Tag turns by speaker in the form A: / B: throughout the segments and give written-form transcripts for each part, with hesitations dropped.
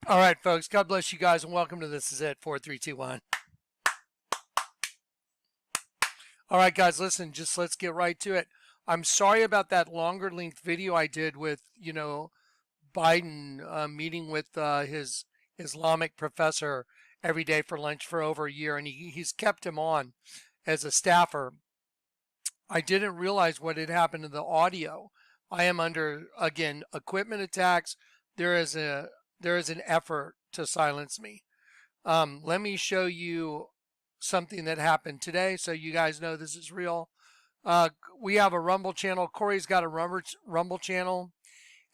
A: All right, folks. God bless you guys, and welcome to This Is It 4321. All right, guys, listen. Just let's get right to it. I'm sorry about that longer length video I did with Biden meeting with his Islamic professor every day for lunch for over a year, and he's kept him on as a staffer. I didn't realize what had happened to the audio. I am under, again, equipment attacks. There is an effort to silence me. Let me show you something that happened today so you guys know this is real. We have a Rumble channel. Corey's got a Rumble channel,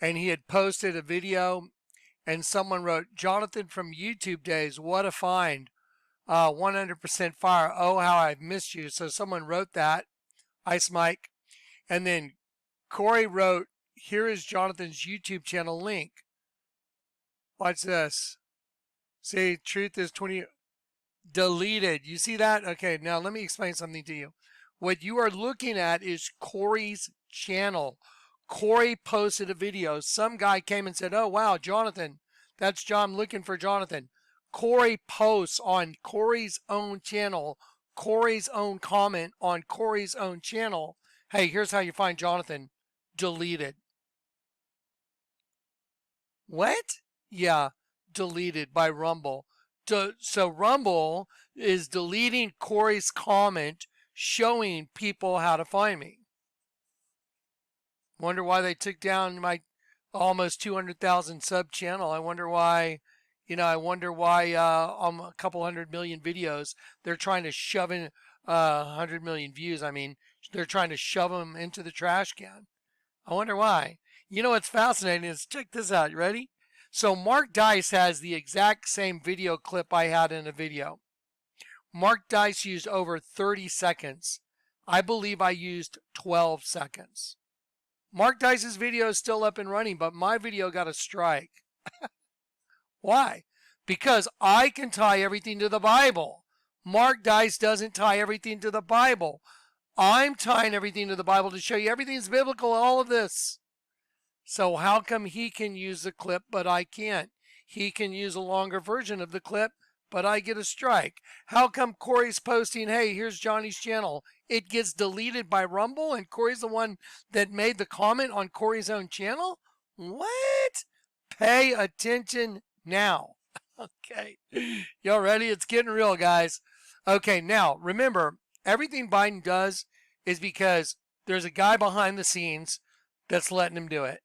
A: and he had posted a video, and someone wrote, "Jonathan from YouTube days, what a find. 100% fire. Oh, how I've missed you." So someone wrote that. Ice Mike. And then Corey wrote, "Here is Jonathan's YouTube channel link." Watch this. See, truth is 20 deleted. You see that? Okay, now let me explain something to you. What you are looking at is Corey's channel. Corey posted a video. Some guy came and said, "Oh, wow, Jonathan. That's John. I'm looking for Jonathan." Corey posts on Corey's own channel, Corey's own comment on Corey's own channel. "Hey, here's how you find Jonathan." Deleted. What? Yeah, deleted by Rumble. So Rumble is deleting Corey's comment showing people how to find me. Wonder why they took down my almost 200,000 sub channel. I wonder why, on a couple 100 million videos, they're trying to shove in 100 million views. I mean, they're trying to shove them into the trash can. I wonder why. You know what's fascinating is, check this out. You ready? So Mark Dice has the exact same video clip I had in a video. Mark Dice used over 30 seconds. I believe I used 12 seconds. Mark Dice's video is still up and running, but my video got a strike. Why? Because I can tie everything to the Bible. Mark Dice doesn't tie everything to the Bible. I'm tying everything to the Bible to show you everything's biblical, all of this. So how come he can use the clip, but I can't? He can use a longer version of the clip, but I get a strike. How come Corey's posting, "Hey, here's Johnny's channel"? It gets deleted by Rumble, and Corey's the one that made the comment on Corey's own channel? What? Pay attention now. Okay. Y'all ready? It's getting real, guys. Okay, now, remember, everything Biden does is because there's a guy behind the scenes that's letting him do it.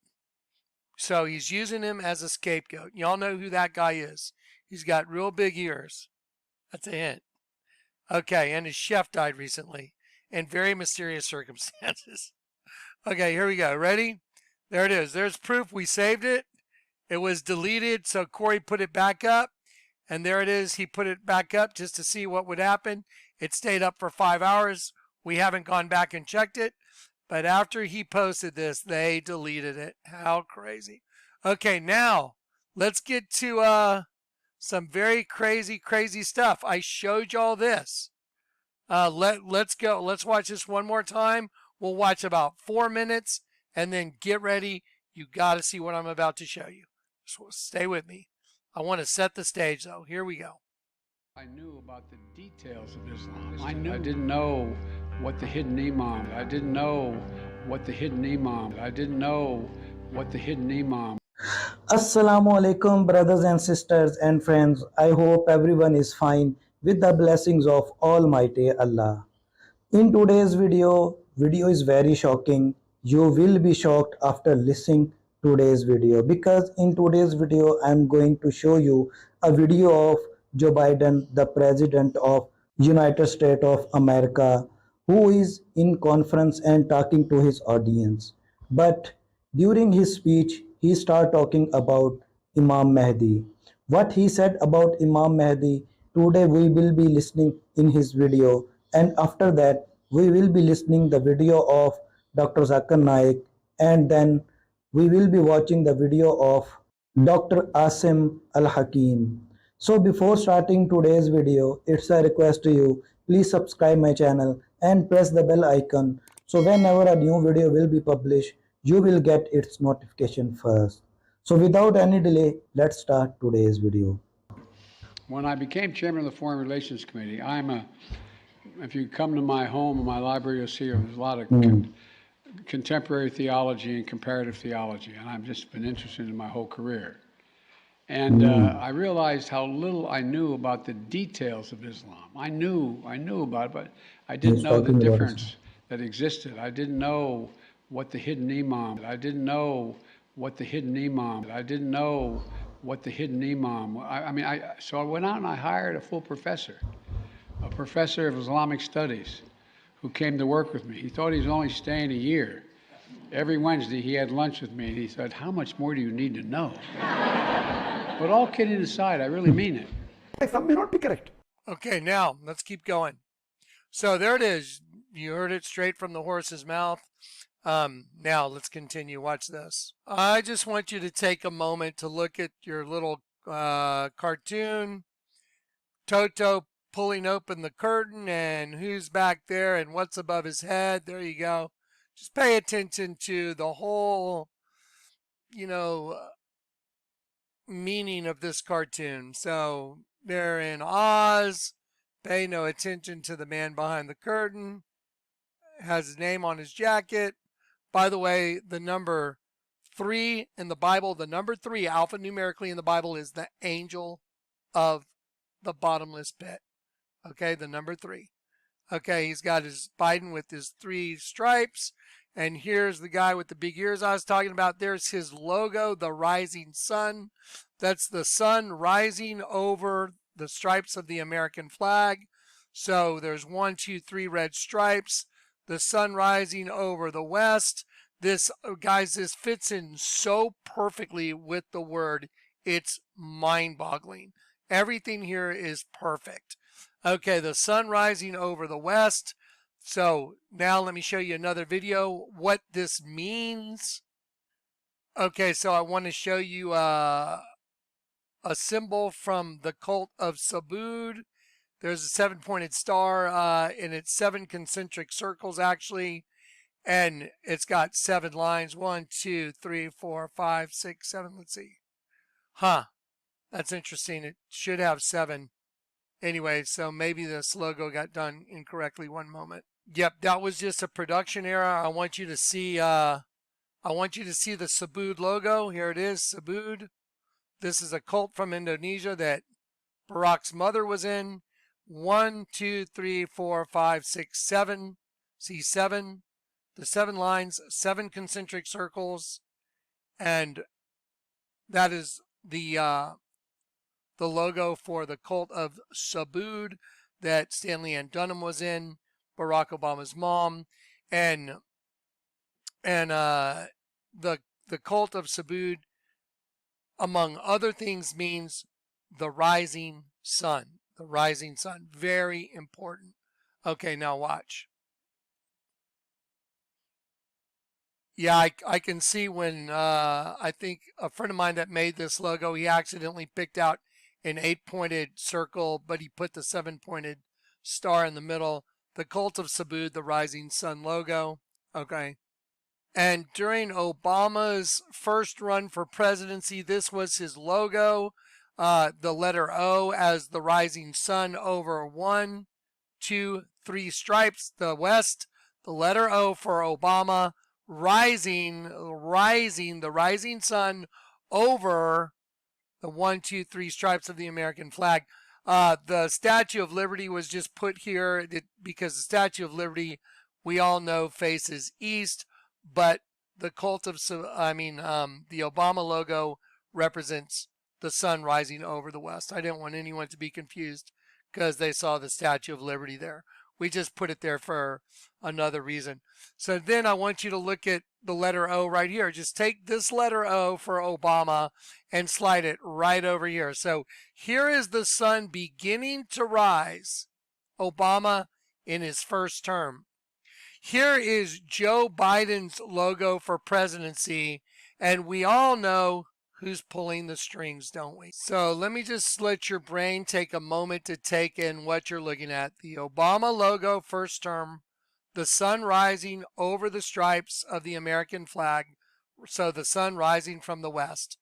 A: So he's using him as a scapegoat. Y'all know who that guy is. He's got real big ears. That's a hint. Okay, and his chef died recently in very mysterious circumstances. Okay, here we go. Ready? There it is. There's proof we saved it. It was deleted, so Corey put it back up. And there it is. He put it back up just to see what would happen. It stayed up for 5 hours. We haven't gone back and checked it. But after he posted this, they deleted it. How crazy. Okay, now let's get to some very crazy stuff. I showed y'all this. Let's go. Let's watch this one more time. We'll watch about 4 minutes and then get ready. You got to see what I'm about to show you. So stay with me. I want to set the stage, though. Here we go.
B: I knew about the details of Islam. I didn't know what the hidden imam. I didn't know what the hidden imam. I didn't know what the hidden imam.
C: Assalamu alaikum, brothers and sisters and friends. I hope everyone is fine with the blessings of Almighty Allah. In today's video is very shocking. You will be shocked after listening today's video, because in today's video I'm going to show you a video of Joe Biden, the president of United States of America, who is in conference and talking to his audience. But during his speech, he started talking about Imam Mahdi. What he said about Imam Mahdi, today we will be listening in his video, and after that we will be listening the video of Dr. Zakir Naik, and then we will be watching the video of Dr. Asim Al-Hakim. So before starting today's video, it's a request to you, please subscribe my channel and press the bell icon, so whenever a new video will be published, you will get its notification first. So without any delay, let's start today's video.
B: When I became chairman of the Foreign Relations Committee, if you come to my home or my library, you'll see there's a lot of contemporary theology and comparative theology, and I've just been interested in my whole career. And I realized how little I knew about the details of Islam. I knew about it, but I didn't know the difference that existed. I didn't know what the hidden imam. I didn't know what the hidden imam. I didn't know what the hidden imam. So I went out and I hired a full professor, a professor of Islamic studies, who came to work with me. He thought he was only staying a year. Every Wednesday he had lunch with me and he said, "How much more do you need to know?" But all kidding aside, I really mean it.
D: Some may not be correct.
A: Okay, now let's keep going. So there it is. You heard it straight from the horse's mouth. Now let's continue. Watch this. I just want you to take a moment to look at your little cartoon. Toto pulling open the curtain and who's back there and what's above his head. There you go. Just pay attention to the whole, meaning of this cartoon. So they're in Oz. Pay no attention to the man behind the curtain. Has his name on his jacket. By the way, the number 3 in the Bible, the number 3 alphanumerically in the Bible is the angel of the bottomless pit. Okay, the number 3. Okay, he's got his Biden with his 3 stripes. And here's the guy with the big ears I was talking about. There's his logo, the rising sun. That's the sun rising over the stripes of the American flag. So there's 1, 2, 3 red stripes. The sun rising over the west. This, guys, this fits in so perfectly with the word. It's mind-boggling. Everything here is perfect. Okay, the sun rising over the west. So now let me show you another video what this means. Okay, so I want to show you a symbol from the cult of Sabud. There's a 7-pointed star and it's 7 concentric circles actually, and it's got 7 lines. 1, 2, 3, 4, 5, 6, 7. Let's see. That's interesting. It should have 7. Anyway, so maybe this logo got done incorrectly. One moment. Yep, that was just a production error. I want you to see the Sabud logo. Here it is, Sabud. This is a cult from Indonesia that Barack's mother was in. 1, 2, 3, 4, 5, 6, 7. See 7? The 7 lines, 7 concentric circles, and that is the logo for the cult of Sabud that Stanley Ann Dunham was in, Barack Obama's mom, and the cult of Sabud, among other things, means the rising sun. The rising sun, very important. Okay, now watch. Yeah, I can see when I think a friend of mine that made this logo, he accidentally picked out an 8-pointed circle, but he put the 7-pointed star in the middle. The cult of Sabud, the rising sun logo. Okay. And during Obama's first run for presidency, this was his logo. The letter O as the rising sun over 1, 2, 3 stripes, the west. The letter O for Obama, rising, the rising sun over the 1, 2, 3 stripes of the American flag. The Statue of Liberty was just put here because the Statue of Liberty, we all know, faces east, but the the Obama logo represents the sun rising over the west. I didn't want anyone to be confused because they saw the Statue of Liberty there. We just put it there for another reason. So then I want you to look at the letter O right here. Just take this letter O for Obama and slide it right over here. So here is the sun beginning to rise. Obama in his first term. Here is Joe Biden's logo for presidency, and we all know who's pulling the strings, don't we? So let me just let your brain take a moment to take in what you're looking at. The Obama logo, first term, the sun rising over the stripes of the American flag, so the sun rising from the west.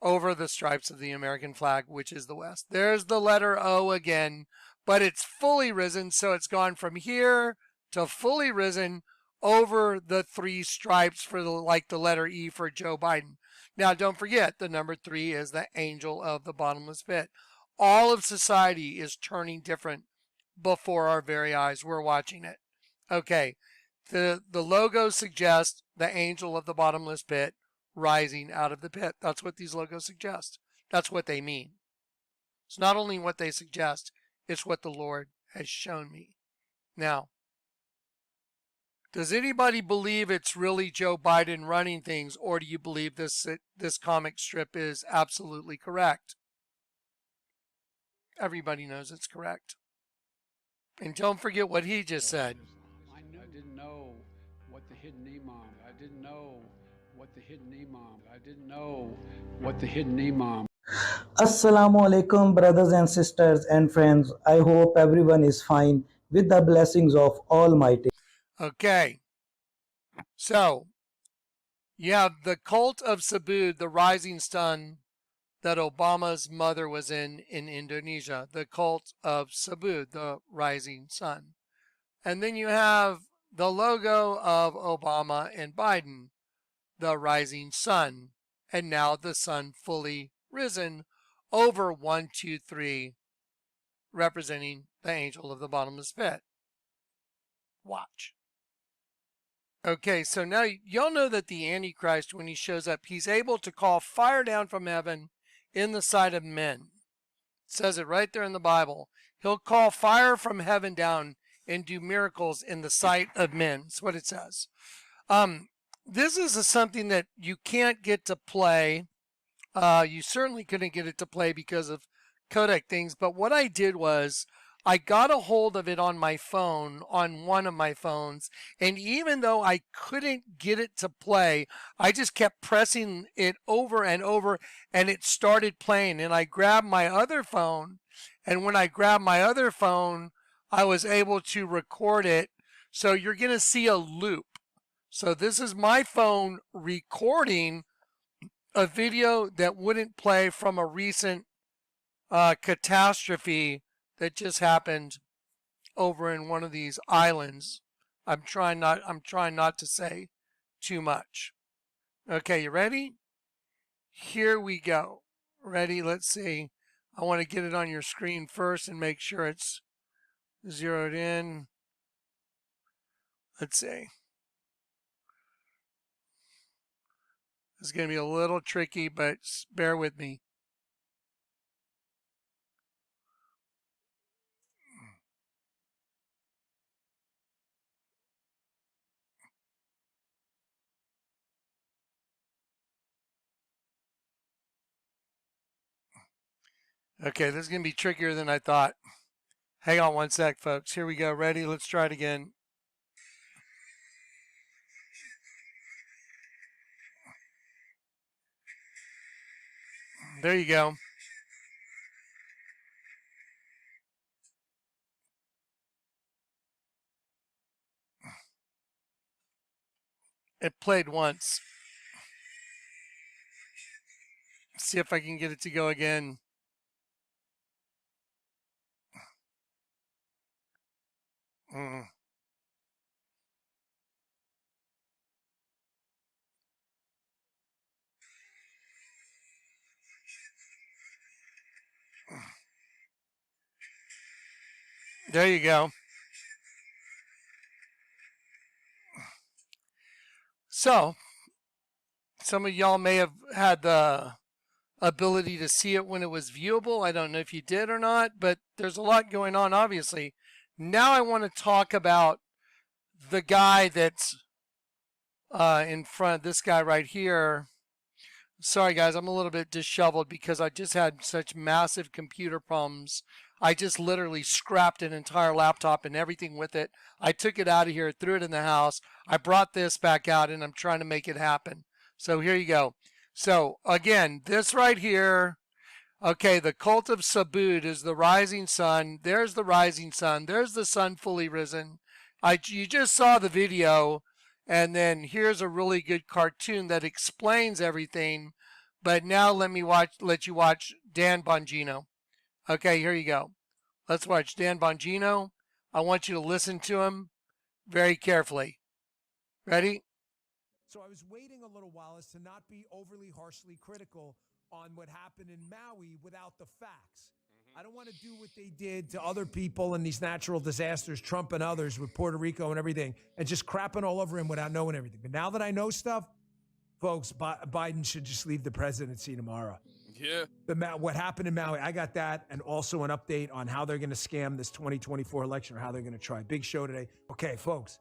A: over the stripes of the American flag, which is the west. There's the letter O again, but it's fully risen, so it's gone from here to fully risen over the three stripes for like the letter E for Joe Biden. Now, don't forget, the number 3 is the angel of the bottomless pit. All of society is turning different before our very eyes. We're watching it. Okay, the logo suggests the angel of the bottomless pit rising out of the pit. That's what these logos suggest. That's what they mean. It's not only what they suggest, it's what the Lord has shown me. Now, does anybody believe it's really Joe Biden running things, or do you believe this comic strip is absolutely correct? Everybody knows it's correct. And don't forget what he just said.
B: I didn't know what the hidden imam. I didn't know what the hidden imam. I didn't know what the hidden imam.
C: Assalamu alaikum, brothers and sisters and friends. I hope everyone is fine with the blessings of Almighty.
A: Okay. So, you have the cult of Subud, the rising sun that Obama's mother was in Indonesia. The cult of Subud, the rising sun. And then you have the logo of Obama and Biden, the rising sun. And now the sun fully risen over 1, 2, 3, representing the angel of the bottomless pit. Watch. Okay, so now y'all know that the Antichrist, when he shows up, he's able to call fire down from heaven in the sight of men. It says it right there in the Bible. He'll call fire from heaven down and do miracles in the sight of men. That's what it says. This is something that you can't get to play. You certainly couldn't get it to play because of codec things. But what I did was I got a hold of it on my phone, on one of my phones. And even though I couldn't get it to play, I just kept pressing it over and over and it started playing. And I grabbed my other phone. And when I grabbed my other phone, I was able to record it. So you're going to see a loop. So this is my phone recording a video that wouldn't play from a recent catastrophe that just happened over in one of these islands. I'm trying not to say too much. Okay, you ready? Here we go. Ready? Let's see. I want to get it on your screen first and make sure it's zeroed in. Let's see. It's going to be a little tricky, but bear with me. Okay, this is going to be trickier than I thought. Hang on one sec, folks. Here we go. Ready? Let's try it again. There you go. It played once. See if I can get it to go again. There you go. So, some of y'all may have had the ability to see it when it was viewable. I don't know if you did or not, but there's a lot going on, obviously. Now I want to talk about the guy that's in front, this guy right here. Sorry, guys, I'm a little bit disheveled because I just had such massive computer problems. I just literally scrapped an entire laptop and everything with it. I took it out of here, threw it in the house. I brought this back out, and I'm trying to make it happen. So here you go. So, again, this right here, okay, the cult of Subud is the rising sun. There's the rising sun. There's the sun fully risen. You just saw the video, and then here's a really good cartoon that explains everything. But now let you watch Dan Bongino. Okay, here you go. Let's watch Dan Bongino. I want you to listen to him very carefully. Ready?
D: So I was waiting a little while as to not be overly harshly critical on what happened in Maui without the facts. I don't want to do what they did to other people in these natural disasters, Trump and others with Puerto Rico and everything, and just crapping all over him without knowing everything. But now that I know stuff, folks, Biden should just leave the presidency tomorrow.
E: Yeah.
D: What happened in Maui, I got that, and also an update on how they're going to scam this 2024 election or how they're going to try. Big show today. Okay, folks,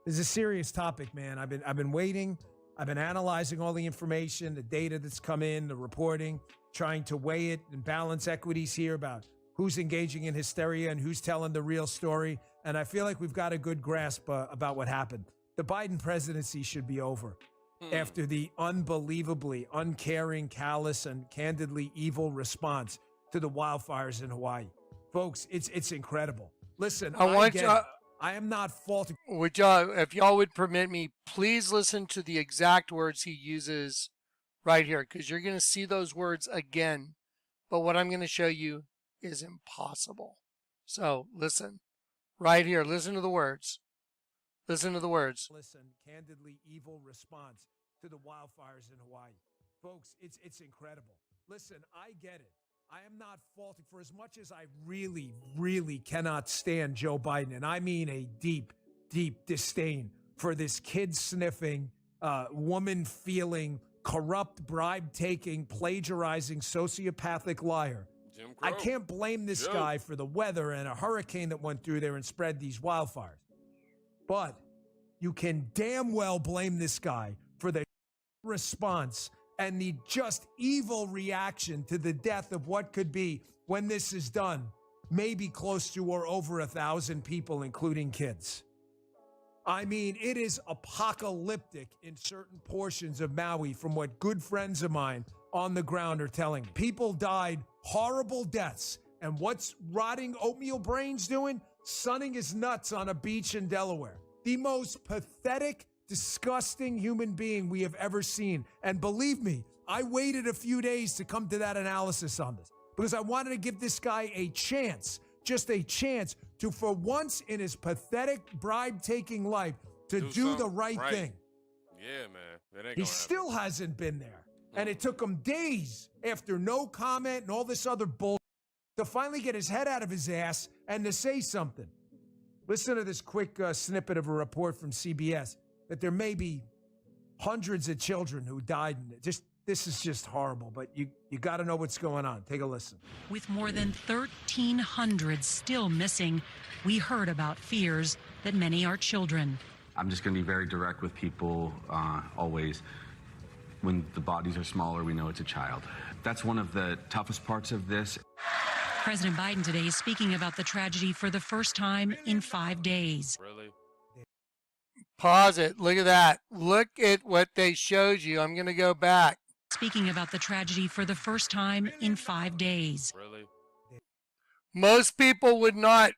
D: this is a serious topic, man. I've been waiting. I've been analyzing all the information, the data that's come in, the reporting, trying to weigh it and balance equities here about who's engaging in hysteria and who's telling the real story. And I feel like we've got a good grasp about what happened. The Biden presidency should be over after the unbelievably uncaring, callous, and candidly evil response to the wildfires in Hawaii. Folks, it's incredible. Listen, I am not faulting.
A: If y'all would permit me, please listen to the exact words he uses right here, because you're going to see those words again. But what I'm going to show you is impossible. So listen right here. Listen to the words. Listen to the words.
D: Listen, candidly evil response to the wildfires in Hawaii. Folks, it's incredible. Listen, I get it. I am not faulting for as much as I really, really cannot stand Joe Biden. And I mean a deep, deep disdain for this kid-sniffing, woman-feeling, corrupt, bribe-taking, plagiarizing, sociopathic liar.
E: Jim Crow.
D: I can't blame this guy for the weather and a hurricane that went through there and spread these wildfires. But you can damn well blame this guy for the response and the just evil reaction to the death of what could be, when this is done, maybe close to or over 1,000 people, including kids. I mean, it is apocalyptic in certain portions of Maui from what good friends of mine on the ground are telling me. People died horrible deaths. And what's rotting oatmeal brains doing? Sunning his nuts on a beach in Delaware. The most pathetic, disgusting human being we have ever seen. And believe me, I waited a few days to come to that analysis on this because I wanted to give this guy a chance, just a chance to, for once in his pathetic bribe-taking life, to do the right thing.
E: Yeah, man. That ain't
D: He
E: gonna
D: still hasn't been there. And it took him days after no comment and all this other bullshit to finally get his head out of his ass and to say something. Listen to this quick snippet of a report from CBS that there may be hundreds of children who died in it. This is just horrible, but you got to know what's going on. Take a listen.
F: With more than 1,300 still missing, we heard about fears that many are children.
G: I'm just going to be very direct with people always. When the bodies are smaller, we know it's a child. That's one of the toughest parts of this.
F: President Biden today is speaking about the tragedy for the first time in 5 days.
E: Really?
A: Pause it. Look at that. Look at what they showed you. I'm going to go back.
F: Speaking about the tragedy for the first time in 5 days.
E: Really?
A: Most people would not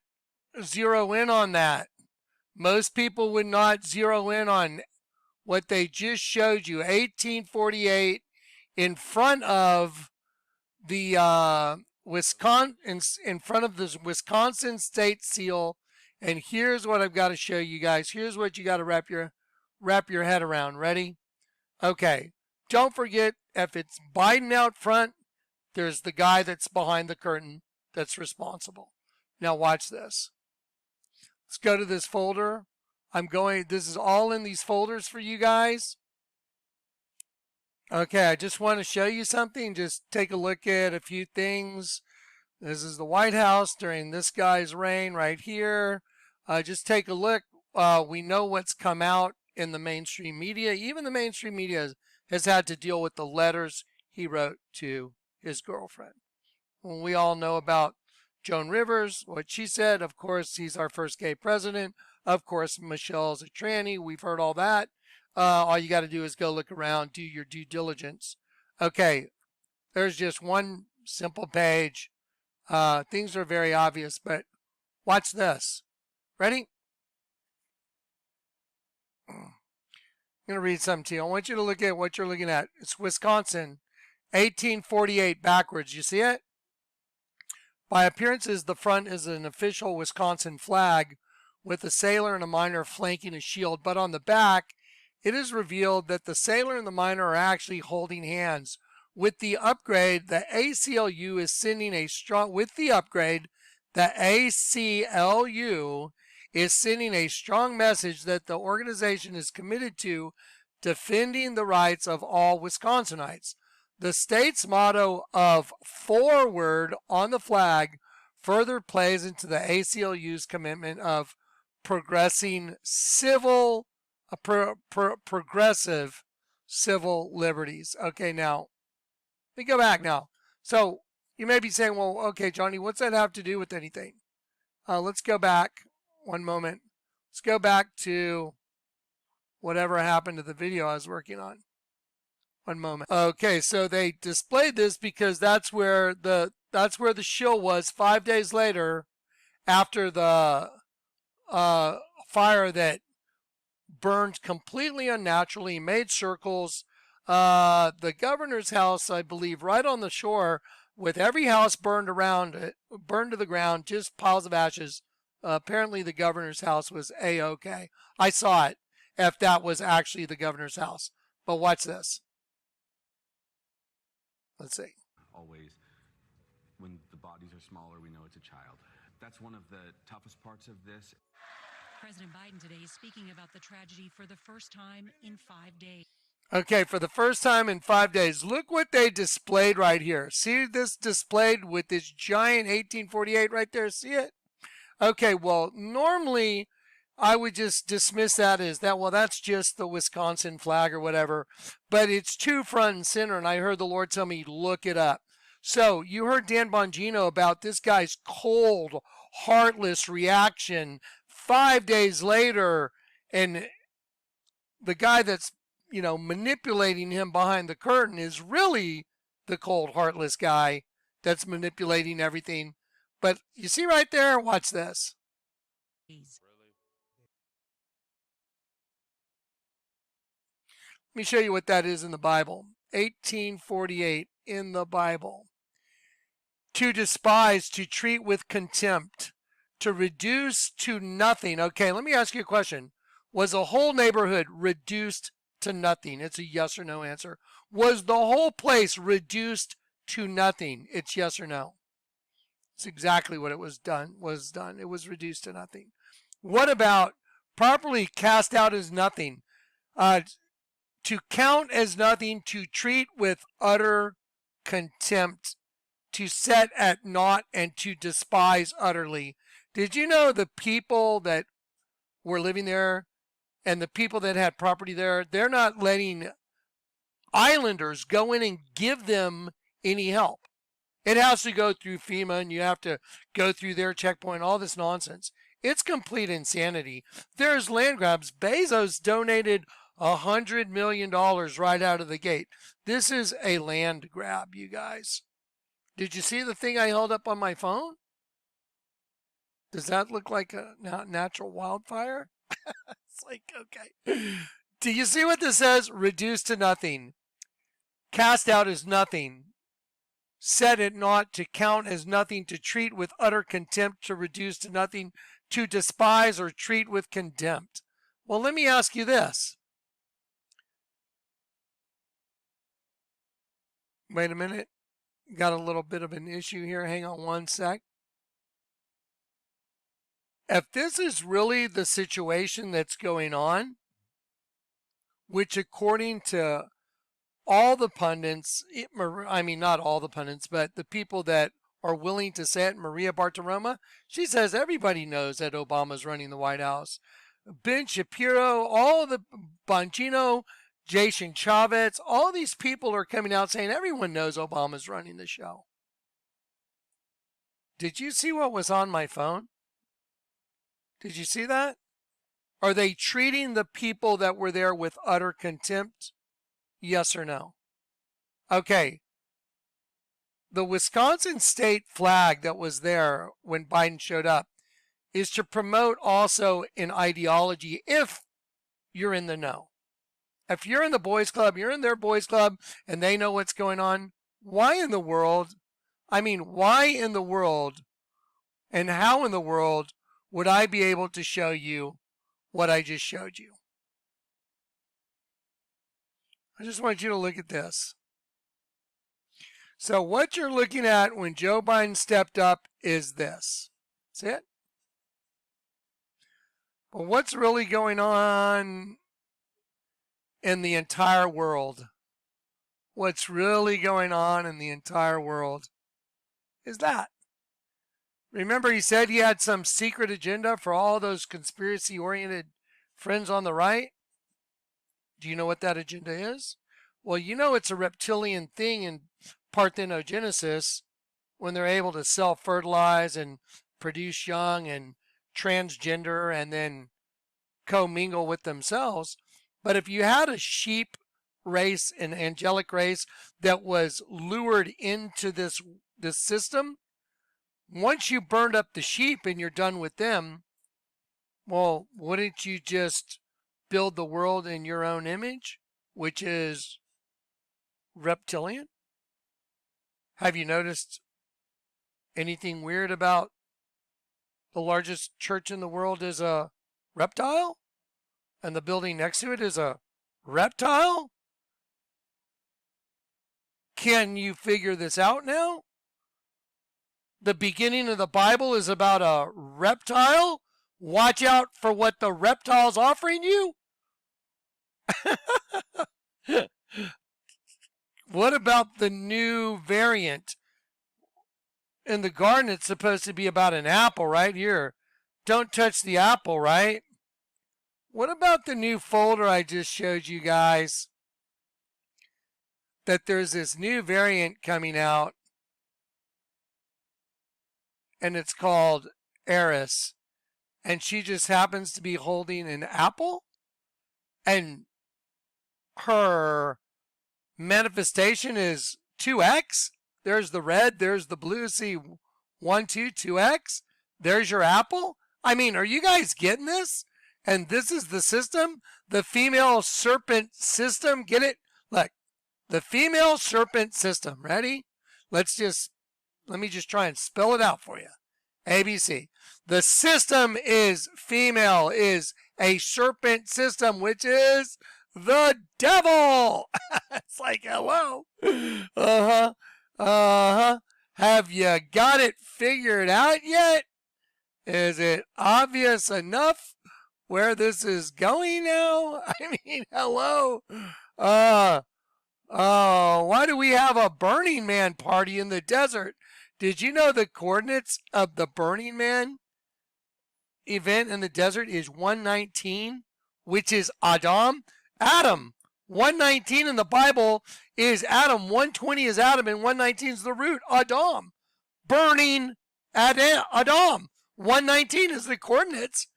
A: zero in on that. Most people would not zero in on what they just showed you. 1848 in front of the Wisconsin, in front of the Wisconsin state seal. And here's what I've got to show you guys. Here's what you got to wrap your head around. Ready? Okay. Don't forget, if it's Biden out front, there's the guy that's behind the curtain that's responsible. Now watch this. Let's go to this folder. This is all in these folders for you guys. Okay, I just want to show you something. Just take a look at a few things. This is the White House during this guy's reign right here. Just take a look. We know what's come out in the mainstream media. Even the mainstream media has had to deal with the letters he wrote to his girlfriend. Well, we all know about Joan Rivers, what she said. Of course, he's our first gay president. Of course, Michelle's a tranny. We've heard all that. All you got to do is go look around, do your due diligence. Okay, there's just one simple page. Things are very obvious, but watch this. Ready? I'm going to read something to you. I want you to look at what you're looking at. It's Wisconsin. 1848 backwards. You see it? By appearances, the front is an official Wisconsin flag with a sailor and a miner flanking a shield. But on the back, it is revealed that the sailor and the miner are actually holding hands. With the upgrade, the ACLU is sending a strong message that the organization is committed to defending the rights of all Wisconsinites. The state's motto of "Forward" on the flag further plays into the ACLU's commitment of progressive civil liberties. Okay, now let me go back now. So you may be saying, well, okay, Johnny, what's that have to do with anything? Let's go back one moment. Let's go back to whatever happened to the video I was working on. One moment. Okay, so they displayed this because that's where the shill was 5 days later, after the fire that burned completely unnaturally, made circles. The governor's house, I believe, right on the shore, with every house burned around it, burned to the ground, just piles of ashes. Apparently the governor's house was A-OK. I saw it, if that was actually the governor's house. But watch this. Let's see.
G: Always, when the bodies are smaller, we know it's a child. That's one of the toughest parts of this.
F: President Biden today is speaking about the tragedy for the first time in 5 days.
A: Okay, for the first time in 5 days. Look what they displayed right here. See this displayed with this giant 1848 right there? See it? Okay, well, normally I would just dismiss that as that, well, that's just the Wisconsin flag or whatever. But it's too front and center, and I heard the Lord tell me, look it up. So you heard Dan Bongino about this guy's cold, heartless reaction 5 days later, and the guy that's, manipulating him behind the curtain is really the cold, heartless guy that's manipulating everything. But you see right there, watch this. Let me show you what that is in the Bible. 1848 in the Bible. To despise, to treat with contempt, to reduce to nothing. Okay, let me ask you a question. Was a whole neighborhood reduced to nothing? It's a yes or no answer. Was the whole place reduced to nothing? It's yes or no. It's exactly what it was done. It was reduced to nothing. What about properly cast out as nothing? To count as nothing, to treat with utter contempt, to set at naught, and to despise utterly. Did you know the people that were living there and the people that had property there, they're not letting islanders go in and give them any help? It has to go through FEMA, and you have to go through their checkpoint, all this nonsense. It's complete insanity. There's land grabs. Bezos donated $100 million right out of the gate. This is a land grab, you guys. Did you see the thing I held up on my phone? Does that look like a natural wildfire? It's like, okay. Do you see what this says? Reduced to nothing. Cast out as nothing. Set at naught, to count as nothing, to treat with utter contempt, to reduce to nothing, to despise or treat with contempt. Well, let me ask you this. Wait a minute. Got a little bit of an issue here. Hang on one sec. If this is really the situation that's going on, which according to all the pundits, not all the pundits, but the people that are willing to say it, Maria Bartiromo, she says everybody knows that Obama's running the White House. Ben Shapiro, all the Bongino, Jason Chavez, all these people are coming out saying everyone knows Obama's running the show. Did you see what was on my phone? Did you see that? Are they treating the people that were there with utter contempt? Yes or no? Okay. The Wisconsin state flag that was there when Biden showed up is to promote also an ideology if you're in the know. If you're in the boys club, you're in their boys club, and they know what's going on, why in the world, why in the world and how in the world would I be able to show you what I just showed you? I just want you to look at this. So what you're looking at when Joe Biden stepped up is this. That's it. But what's really going on in the entire world? What's really going on in the entire world is that. Remember, he said he had some secret agenda for all those conspiracy-oriented friends on the right? Do you know what that agenda is? Well, you know it's a reptilian thing in parthenogenesis when they're able to self-fertilize and produce young and transgender and then commingle with themselves. But if you had a sheep race, an angelic race that was lured into this system, once you burned up the sheep and you're done with them, well, wouldn't you just build the world in your own image, which is reptilian? Have you noticed anything weird about the largest church in the world is a reptile? And the building next to it is a reptile? Can you figure this out now? The beginning of the Bible is about a reptile. Watch out for what the reptile's offering you. What about the new variant? In the garden, it's supposed to be about an apple right here. Don't touch the apple, right? What about the new folder I just showed you guys? That there's this new variant coming out, and it's called Eris, and she just happens to be holding an apple, and her manifestation is 2x. There's the red, there's the blue. See, 1, 2, 2x. There's your apple. Are you guys getting this? And this is the system, the female serpent system. Get it? Look, the female serpent system. Ready? Let me just try and spell it out for you. ABC. The system is female, is a serpent system, which is the devil. It's like, hello. Have you got it figured out yet? Is it obvious enough where this is going now? Hello. Why do we have a Burning Man party in the desert? Did you know the coordinates of the Burning Man event in the desert is 119, which is Adam? 119 in the Bible is Adam. 120 is Adam, and 119 is the root, Adam. Burning Adam. 119 is the coordinates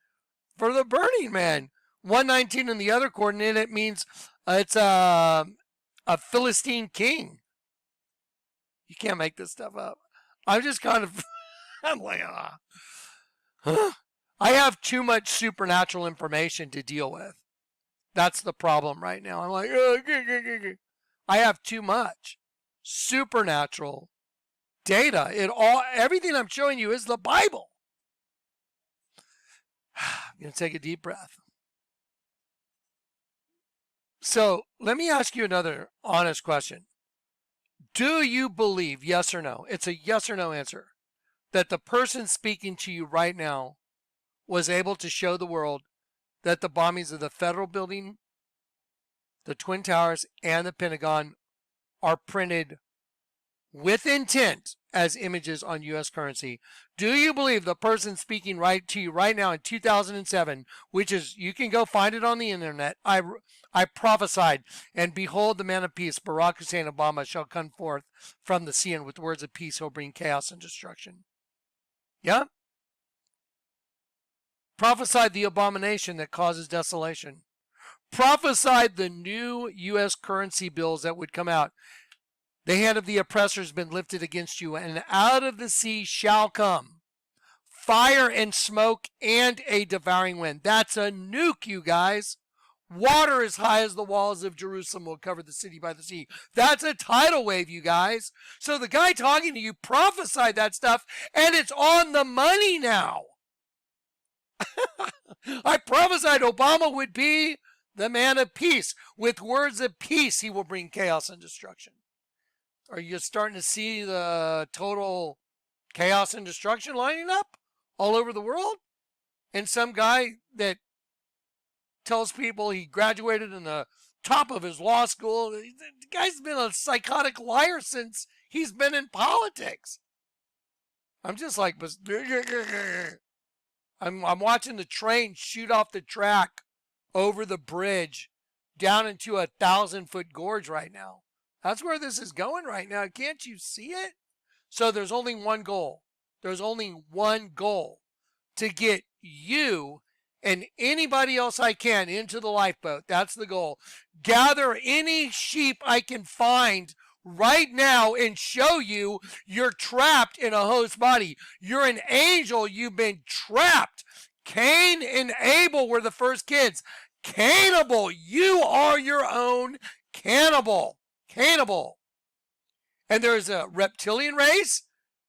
A: for the Burning Man. 119 in the other coordinate, it means it's a Philistine king. You can't make this stuff up. I'm just kind of, I'm like, I have too much supernatural information to deal with. That's the problem right now. I'm like, I have too much supernatural data. Everything I'm showing you is the Bible. I'm going to take a deep breath. So let me ask you another honest question. Do you believe, yes or no? It's a yes or no answer. That the person speaking to you right now was able to show the world that the bombings of the federal building, the Twin Towers, and the Pentagon are printed with intent as images on U.S. currency? Do you believe the person speaking right to you right now in 2007, which is, you can go find it on the internet, I prophesied, and behold, the man of peace, Barack Hussein Obama, shall come forth from the sea, and with words of peace he'll bring chaos and destruction. Yeah? Prophesied the abomination that causes desolation. Prophesied the new U.S. currency bills that would come out. The hand of the oppressor has been lifted against you, and out of the sea shall come fire and smoke and a devouring wind. That's a nuke, you guys. Water as high as the walls of Jerusalem will cover the city by the sea. That's a tidal wave, you guys. So the guy talking to you prophesied that stuff, and it's on the money now. I prophesied Obama would be the man of peace. With words of peace, he will bring chaos and destruction. Are you starting to see the total chaos and destruction lining up all over the world? And some guy that tells people he graduated in the top of his law school. The guy's been a psychotic liar since he's been in politics. I'm just like, I'm watching the train shoot off the track over the bridge down into a 1,000-foot gorge right now. That's where this is going right now. Can't you see it? So there's only one goal. There's only one goal: to get you and anybody else I can into the lifeboat. That's the goal. Gather any sheep I can find right now and show you you're trapped in a host body. You're an angel. You've been trapped. Cain and Abel were the first kids. Cannibal. You are your own cannibal. Cannibal. And there's a reptilian race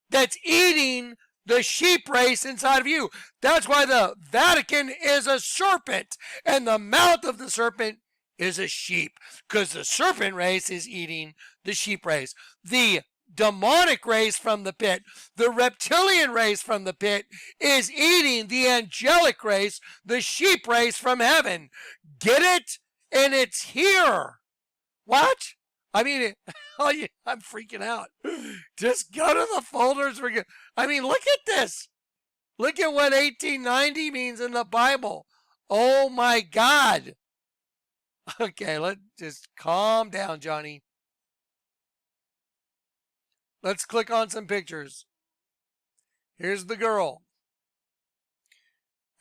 A: that's eating the sheep race inside of you. That's why the Vatican is a serpent and the mouth of the serpent is a sheep, because the serpent race is eating the sheep race. The demonic race from the pit, the reptilian race from the pit, is eating the angelic race, the sheep race from heaven. Get it? And it's here. What? I mean, I'm freaking out. Just go to the folders. I mean, look at this. Look at what 1890 means in the Bible. Oh my God. Okay, let's just calm down, Johnny. Let's click on some pictures. Here's the girl.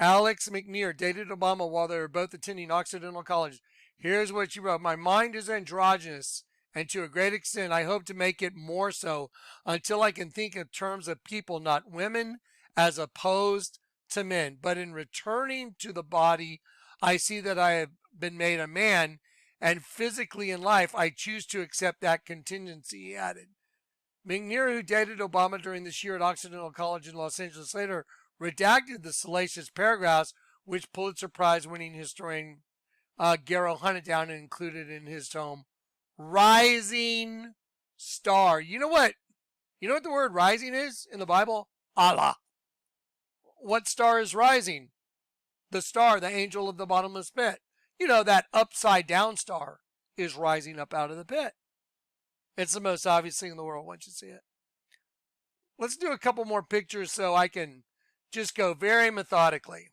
A: Alex McNear dated Obama while they were both attending Occidental College. Here's what she wrote. My mind is androgynous, and to a great extent, I hope to make it more so until I can think in terms of people, not women, as opposed to men. But in returning to the body, I see that I have been made a man, and physically in life, I choose to accept that contingency, he added. McNear, who dated Obama during this year at Occidental College in Los Angeles, later redacted the salacious paragraphs which Pulitzer Prize-winning historian Garrow hunted down and included in his tome, Rising Star. You know what the word rising is in the Bible? Allah. What star is rising? The star, the angel of the bottomless pit. You know, that upside down star is rising up out of the pit. It's the most obvious thing in the world once you see it. Let's do a couple more pictures so I can just go very methodically.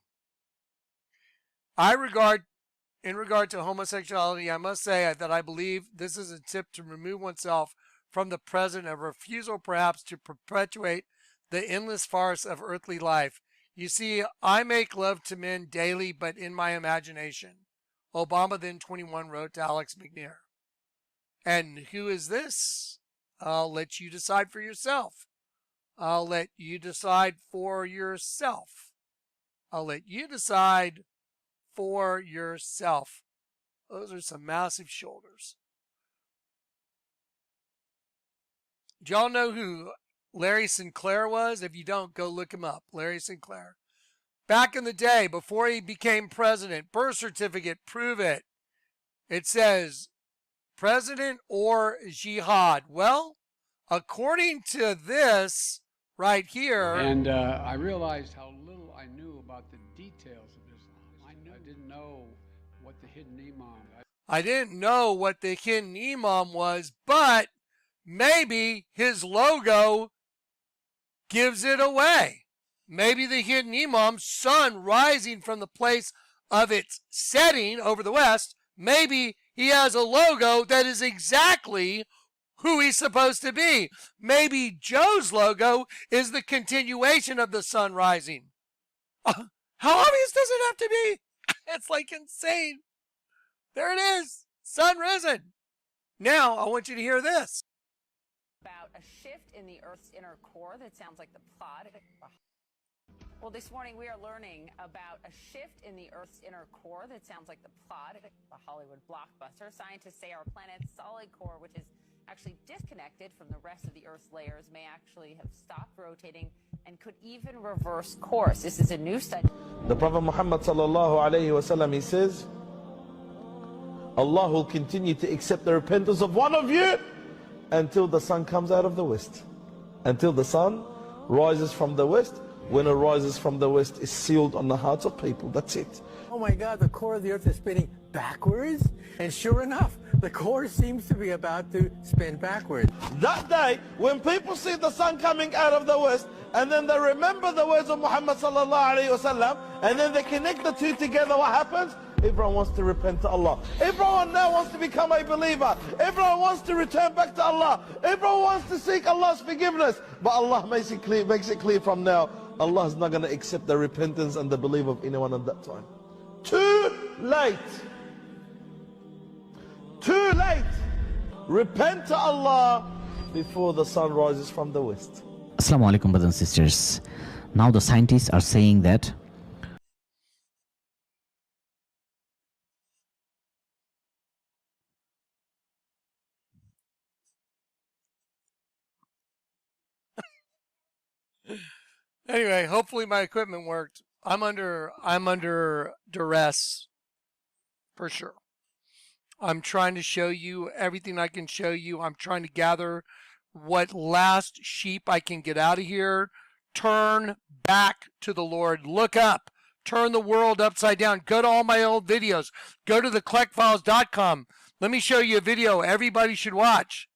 A: In regard to homosexuality, I must say that I believe this is a tip to remove oneself from the present, a refusal perhaps to perpetuate the endless farce of earthly life. You see, I make love to men daily, but in my imagination. Obama, then 21, wrote to Alex McNear. And who is this? I'll let you decide for yourself. I'll let you decide for yourself. I'll let you decide for yourself. Those are some massive shoulders. Do y'all know who Larry Sinclair was? If you don't, go look him up. Larry Sinclair. Back in the day, before he became president, birth certificate, prove it. It says president or jihad. Well, according to this right here.
B: And I realized how little I knew about the details of Islam. I didn't know what the hidden imam.
A: I didn't know what the hidden imam was, but maybe his logo gives it away. Maybe the hidden imam's sun rising from the place of its setting over the west, maybe he has a logo that is exactly who he's supposed to be. Maybe Joe's logo is the continuation of the sun rising. How obvious does it have to be? It's like insane. There it is. Sun risen. Now, I want you to hear this.
H: About a shift in the Earth's inner core that sounds like the plot. Well, this morning we are learning about a shift in the Earth's inner core that sounds like the plot of a Hollywood blockbuster. Scientists say our planet's solid core, which is actually disconnected from the rest of the Earth's layers, may actually have stopped rotating and could even reverse course. This is a new study.
I: The Prophet Muhammad sallallahu alayhi wasallam, he says, Allah will continue to accept the repentance of one of you until the sun comes out of the west. Until the sun rises from the west. When it rises from the west, is sealed on the hearts of people. That's it.
J: Oh my God, the core of the earth is spinning backwards? And sure enough, the core seems to be about to spin backwards.
I: That day, when people see the sun coming out of the west, and then they remember the words of Muhammad sallallahu alayhi wasallam, and then they connect the two together, what happens? Everyone wants to repent to Allah. Everyone now wants to become a believer. Everyone wants to return back to Allah. Everyone wants to seek Allah's forgiveness. But Allah makes it clear from now, Allah is not going to accept the repentance and the belief of anyone at that time. Too late. Too late. Repent to Allah before the sun rises from the west.
K: Assalamu alaikum, brothers and sisters. Now the scientists are saying that
A: Anyway, hopefully my equipment worked. I'm under duress for sure. I'm trying to show you everything I can show you. I'm trying to gather what last sheep I can get out of here. Turn back to the Lord. Look up. Turn the world upside down. Go to all my old videos. Go to thekleckfiles.com. Let me show you a video everybody should watch.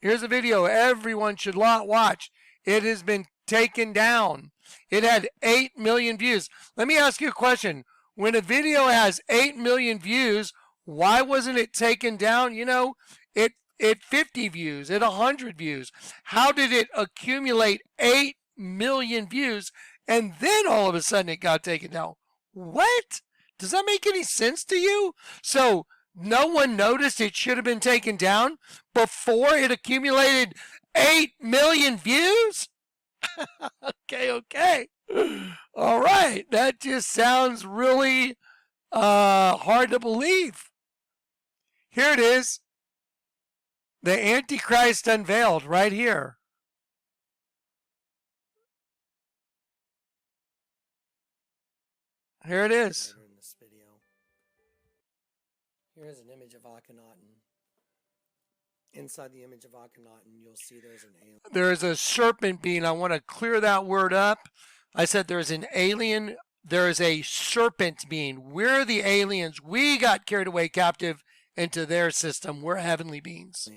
A: Here's a video everyone should watch. It has been taken down. It had 8 million views. Let me ask you a question. When a video has 8 million views, why wasn't it taken down? You know, it 50 views, at 100 views. How did it accumulate 8 million views and then all of a sudden it got taken down? What? Does that make any sense to you? So no one noticed it should have been taken down before it accumulated 8 million views? Okay. All right. That just sounds really hard to believe. Here it is. The Antichrist unveiled right here. Here it is.
J: In this video. Here's an image of Akhenaten. Inside the image of Akhenaten, you'll see there's an alien.
A: There's a serpent being. I want to clear that word up. I said there's an alien. There is a serpent being. We're the aliens. We got carried away captive into their system. We're heavenly beings.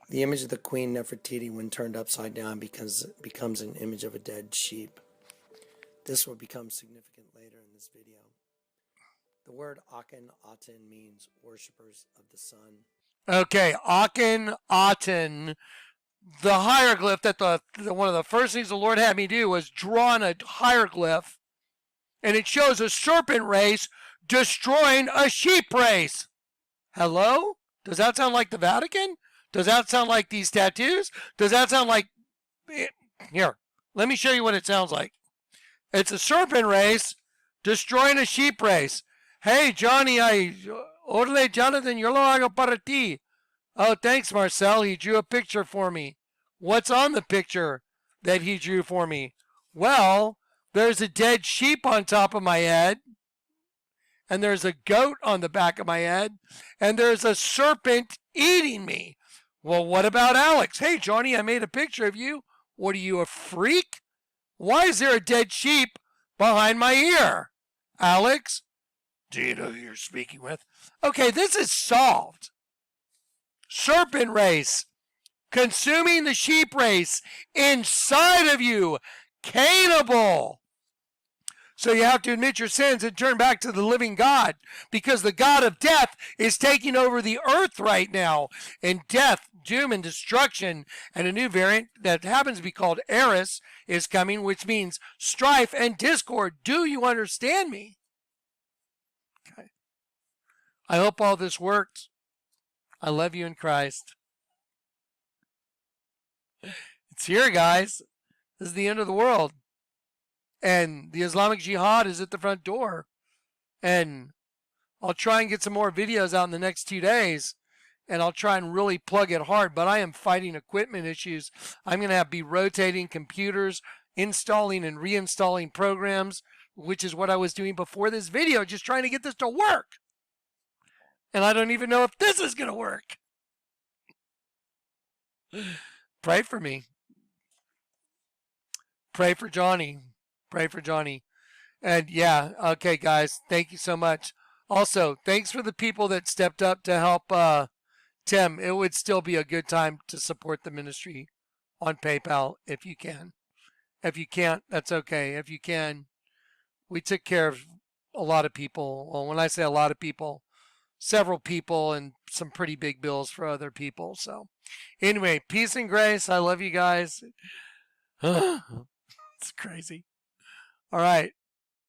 J: The image of the Queen Nefertiti, when turned upside down, becomes an image of a dead sheep. This will become significant later in this video. The word Akhenaten means worshippers of the sun.
A: Okay, Akhenaten. The hieroglyph that one of the first things the Lord had me do was draw on a hieroglyph, and it shows a serpent race destroying a sheep race. Hello? Does that sound like the Vatican? Does that sound like these tattoos? Does that sound like... Here, let me show you what it sounds like. It's a serpent race destroying a sheep race. Hey, Johnny, Orle, Jonathan, yo lo hago para ti. Oh, thanks, Marcel. He drew a picture for me. What's on the picture that he drew for me? Well, there's a dead sheep on top of my head, and there's a goat on the back of my head, and there's a serpent eating me. Well, what about Alex? Hey, Johnny, I made a picture of you. What are you, a freak? Why is there a dead sheep behind my ear? Alex, do you know who you're speaking with? Okay, this is solved. Serpent race, consuming the sheep race inside of you, cannibal. So you have to admit your sins and turn back to the living God, because the God of death is taking over the earth right now. And death, doom, and destruction, and a new variant that happens to be called Eris is coming, which means strife and discord. Do you understand me? Okay. I hope all this worked. I love you in Christ. It's here, guys. This is the end of the world. And the Islamic Jihad is at the front door. And I'll try and get some more videos out in the next 2 days. And I'll try and really plug it hard. But I am fighting equipment issues. I'm going to be rotating computers, installing and reinstalling programs, which is what I was doing before this video, just trying to get this to work. And I don't even know if this is going to work. Pray for me. Pray for Johnny. Pray for Johnny. And yeah, okay, guys, thank you so much. Also, thanks for the people that stepped up to help Tim. It would still be a good time to support the ministry on PayPal if you can. If you can't, that's okay. If you can, we took care of a lot of people. Well, when I say a lot of people, several people and some pretty big bills for other people. So anyway, peace and grace. I love you guys. It's crazy. All right.